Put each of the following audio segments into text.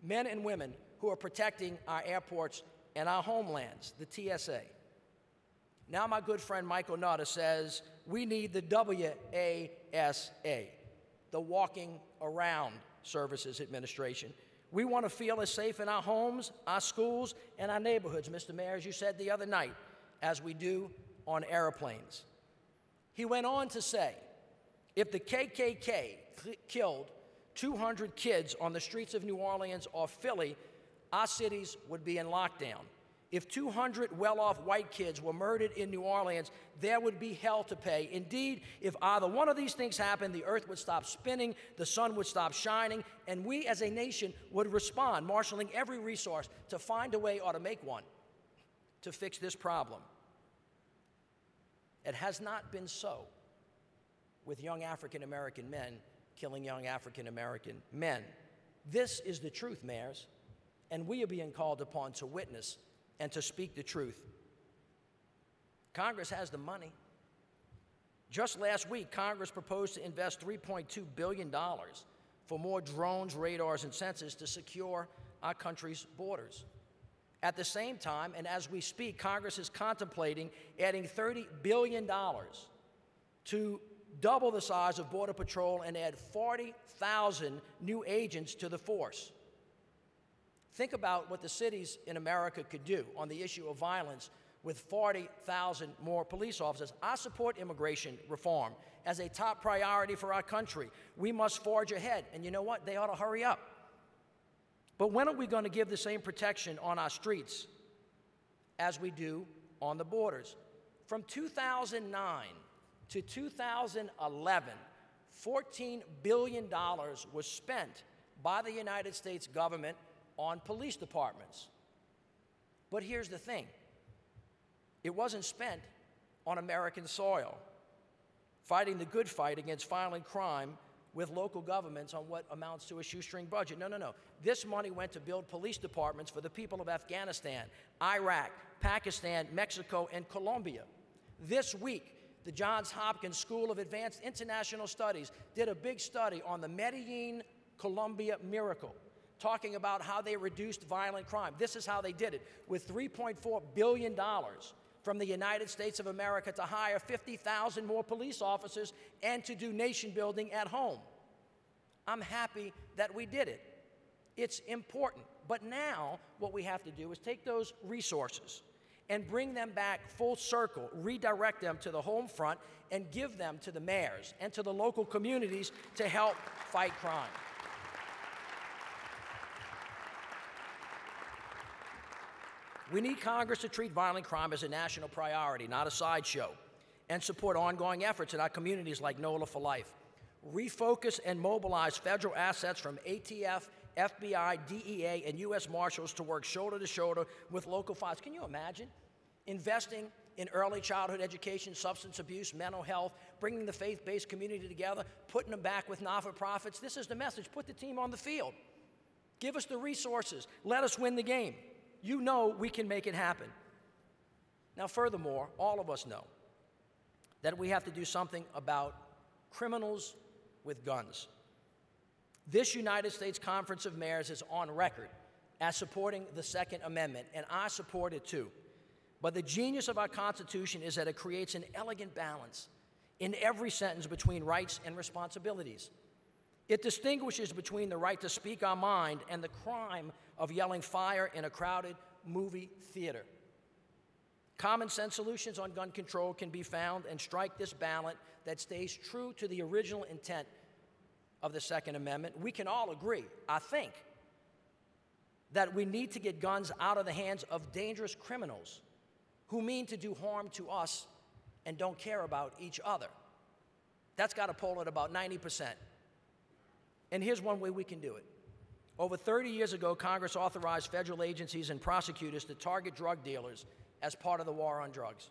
men and women who are protecting our airports and our homelands, the TSA. Now my good friend Michael Nutter says we need the WASA, the Walking Around Services Administration. We want to feel as safe in our homes, our schools, and our neighborhoods, Mr. Mayor, as you said the other night, as we do on airplanes. He went on to say, if the KKK killed 200 kids on the streets of New Orleans or Philly, our cities would be in lockdown. If 200 well-off white kids were murdered in New Orleans, there would be hell to pay. Indeed, if either one of these things happened, the earth would stop spinning, the sun would stop shining, and we as a nation would respond, marshaling every resource to find a way or to make one to fix this problem. It has not been so with young African-American men killing young African-American men. This is the truth, mayors, and we are being called upon to witness and to speak the truth. Congress has the money. Just last week, Congress proposed to invest $3.2 billion for more drones, radars, and sensors to secure our country's borders. At the same time, and as we speak, Congress is contemplating adding $30 billion to double the size of Border Patrol and add 40,000 new agents to the force. Think about what the cities in America could do on the issue of violence with 40,000 more police officers. I support immigration reform as a top priority for our country. We must forge ahead, and you know what? They ought to hurry up. But when are we going to give the same protection on our streets as we do on the borders? From 2009 to 2011, $14 billion was spent by the United States government on police departments. But here's the thing. It wasn't spent on American soil, fighting the good fight against violent crime with local governments on what amounts to a shoestring budget. No, no, no. This money went to build police departments for the people of Afghanistan, Iraq, Pakistan, Mexico, and Colombia. This week, the Johns Hopkins School of Advanced International Studies did a big study on the Medellin, Colombia miracle, talking about how they reduced violent crime. This is how they did it, with $3.4 billion from the United States of America to hire 50,000 more police officers and to do nation building at home. I'm happy that we did it. It's important. But now what we have to do is take those resources and bring them back full circle, redirect them to the home front, and give them to the mayors and to the local communities to help fight crime. We need Congress to treat violent crime as a national priority, not a sideshow, and support ongoing efforts in our communities like NOLA for Life. Refocus and mobilize federal assets from ATF, FBI, DEA, and U.S. Marshals to work shoulder to shoulder with local files. Can you imagine investing in early childhood education, substance abuse, mental health, bringing the faith-based community together, putting them back with not-for-profits? This is the message. Put the team on the field. Give us the resources. Let us win the game. You know we can make it happen. Now, furthermore, all of us know that we have to do something about criminals with guns. This United States Conference of Mayors is on record as supporting the Second Amendment, and I support it too. But the genius of our Constitution is that it creates an elegant balance in every sentence between rights and responsibilities. It distinguishes between the right to speak our mind and the crime of yelling fire in a crowded movie theater. Common sense solutions on gun control can be found and strike this balance that stays true to the original intent of the Second Amendment. We can all agree, I think, that we need to get guns out of the hands of dangerous criminals who mean to do harm to us and don't care about each other. That's got to poll at about 90%. And here's one way we can do it. Over 30 years ago, Congress authorized federal agencies and prosecutors to target drug dealers as part of the war on drugs.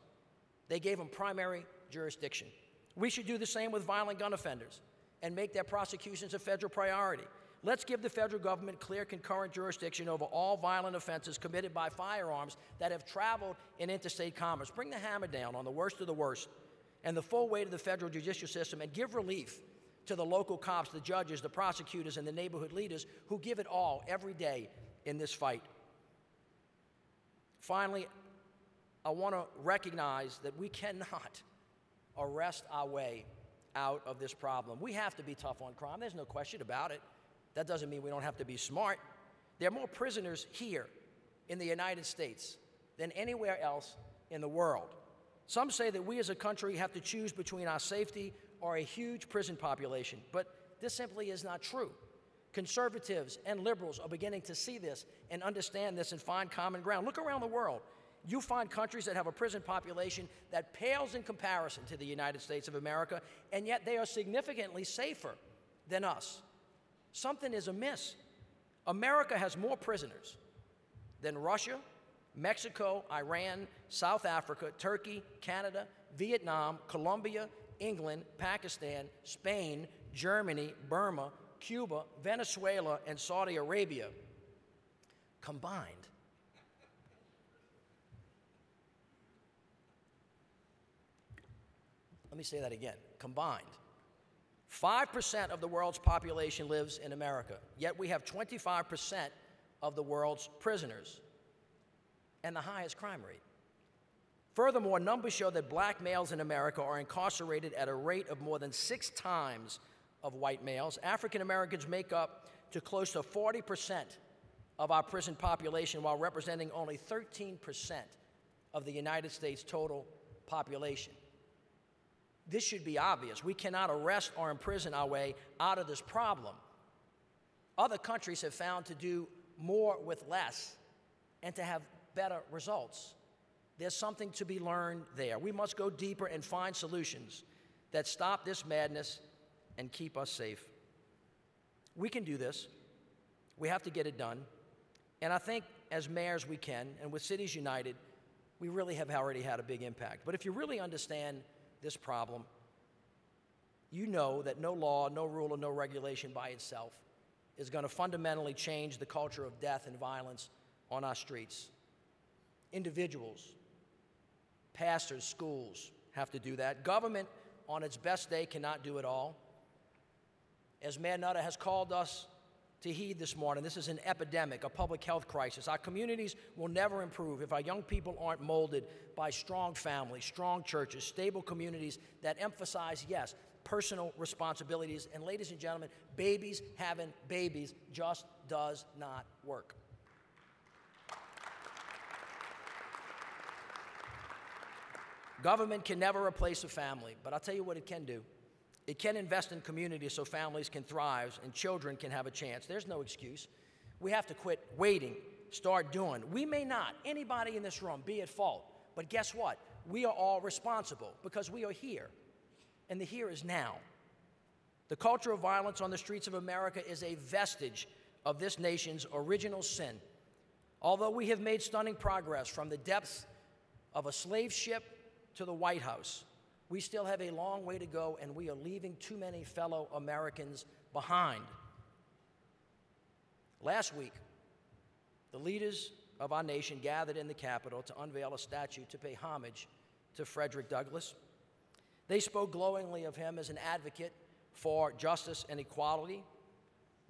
They gave them primary jurisdiction. We should do the same with violent gun offenders and make their prosecutions a federal priority. Let's give the federal government clear concurrent jurisdiction over all violent offenses committed by firearms that have traveled in interstate commerce. Bring the hammer down on the worst of the worst and the full weight of the federal judicial system and give relief to the local cops, the judges, the prosecutors, and the neighborhood leaders who give it all every day in this fight. Finally, I want to recognize that we cannot arrest our way out of this problem. We have to be tough on crime. There's no question about it. That doesn't mean we don't have to be smart. There are more prisoners here in the United States than anywhere else in the world. Some say that we as a country have to choose between our safety or a huge prison population, but this simply is not true. Conservatives and liberals are beginning to see this and understand this and find common ground. Look around the world. You find countries that have a prison population that pales in comparison to the United States of America, and yet they are significantly safer than us. Something is amiss. America has more prisoners than Russia, Mexico, Iran, South Africa, Turkey, Canada, Vietnam, Colombia, England, Pakistan, Spain, Germany, Burma, Cuba, Venezuela, and Saudi Arabia combined. Let me say that again, combined. 5% of the world's population lives in America, yet we have 25% of the world's prisoners and the highest crime rate. Furthermore, numbers show that black males in America are incarcerated at a rate of more than 6 times of white males. African Americans make up to close to 40% of our prison population, while representing only 13% of the United States' total population. This should be obvious. We cannot arrest or imprison our way out of this problem. Other countries have found to do more with less and to have better results. There's something to be learned there. We must go deeper and find solutions that stop this madness and keep us safe. We can do this. We have to get it done. And I think as mayors we can, and with Cities United, we really have already had a big impact. But if you really understand this problem, you know that no law, no rule, or no regulation by itself is going to fundamentally change the culture of death and violence on our streets. Individuals, pastors, schools have to do that. Government, on its best day, cannot do it all. As Mayor Nutter has called us to heed this morning, this is an epidemic, a public health crisis. Our communities will never improve if our young people aren't molded by strong families, strong churches, stable communities that emphasize, yes, personal responsibilities. And ladies and gentlemen, babies having babies just does not work. Government can never replace a family, but I'll tell you what it can do. It can invest in communities so families can thrive and children can have a chance. There's no excuse. We have to quit waiting, start doing. We may not, anybody in this room, be at fault, but guess what? We are all responsible because we are here, and the here is now. The culture of violence on the streets of America is a vestige of this nation's original sin. Although we have made stunning progress from the depths of a slave ship to the White House, we still have a long way to go, and we are leaving too many fellow Americans behind. Last week, the leaders of our nation gathered in the Capitol to unveil a statue to pay homage to Frederick Douglass. They spoke glowingly of him as an advocate for justice and equality.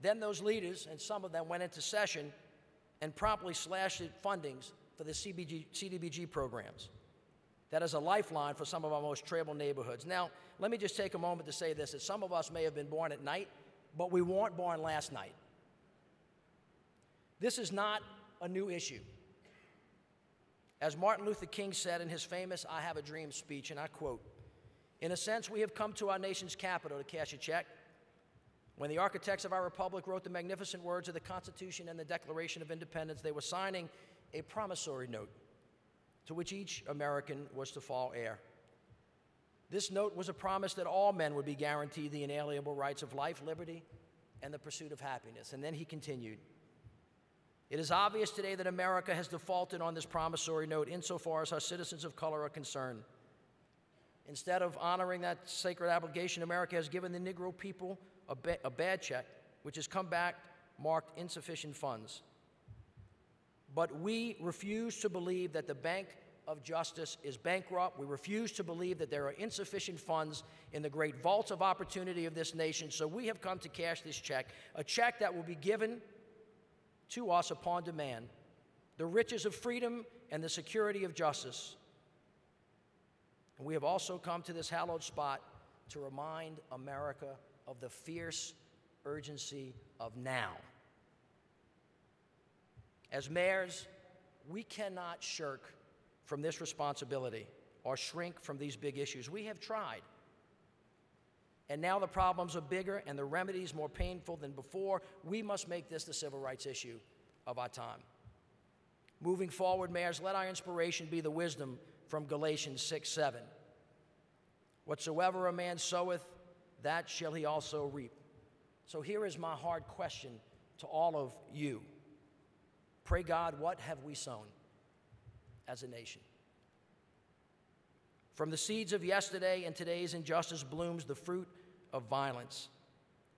Then those leaders, and some of them, went into session and promptly slashed fundings for the CDBG programs. That is a lifeline for some of our most troubled neighborhoods. Now, let me just take a moment to say this, that some of us may have been born at night, but we weren't born last night. This is not a new issue. As Martin Luther King said in his famous I Have a Dream speech, and I quote, "In a sense, we have come to our nation's capital to cash a check. When the architects of our republic wrote the magnificent words of the Constitution and the Declaration of Independence, they were signing a promissory note to which each American was to fall heir. This note was a promise that all men would be guaranteed the inalienable rights of life, liberty, and the pursuit of happiness." And then he continued, "It is obvious today that America has defaulted on this promissory note insofar as our citizens of color are concerned. Instead of honoring that sacred obligation, America has given the Negro people a bad check, which has come back marked insufficient funds. But we refuse to believe that the bank of justice is bankrupt. We refuse to believe that there are insufficient funds in the great vaults of opportunity of this nation, so we have come to cash this check, a check that will be given to us upon demand, the riches of freedom and the security of justice. And we have also come to this hallowed spot to remind America of the fierce urgency of now. As mayors, we cannot shirk from this responsibility or shrink from these big issues. We have tried. And now the problems are bigger and the remedies more painful than before. We must make this the civil rights issue of our time. Moving forward, mayors, let our inspiration be the wisdom from Galatians 6:7. Whatsoever a man soweth, that shall he also reap. So here is my hard question to all of you. Pray God, what have we sown as a nation? From the seeds of yesterday and today's injustice blooms the fruit of violence.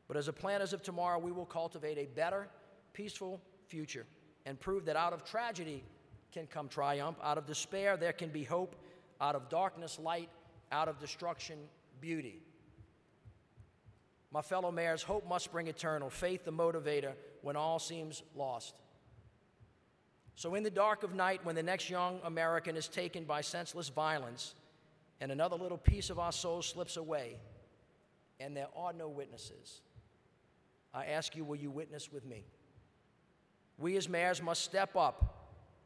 But as the planners of tomorrow, we will cultivate a better, peaceful future and prove that out of tragedy can come triumph, out of despair there can be hope, out of darkness light, out of destruction beauty. My fellow mayors, hope must spring eternal, faith the motivator when all seems lost. So in the dark of night, when the next young American is taken by senseless violence and another little piece of our soul slips away and there are no witnesses, I ask you, will you witness with me? We as mayors must step up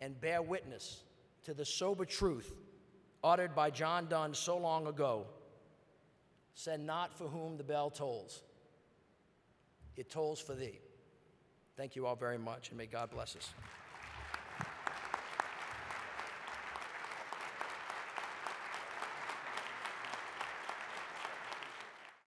and bear witness to the sober truth uttered by John Donne so long ago. Send not for whom the bell tolls. It tolls for thee. Thank you all very much, and may God bless us.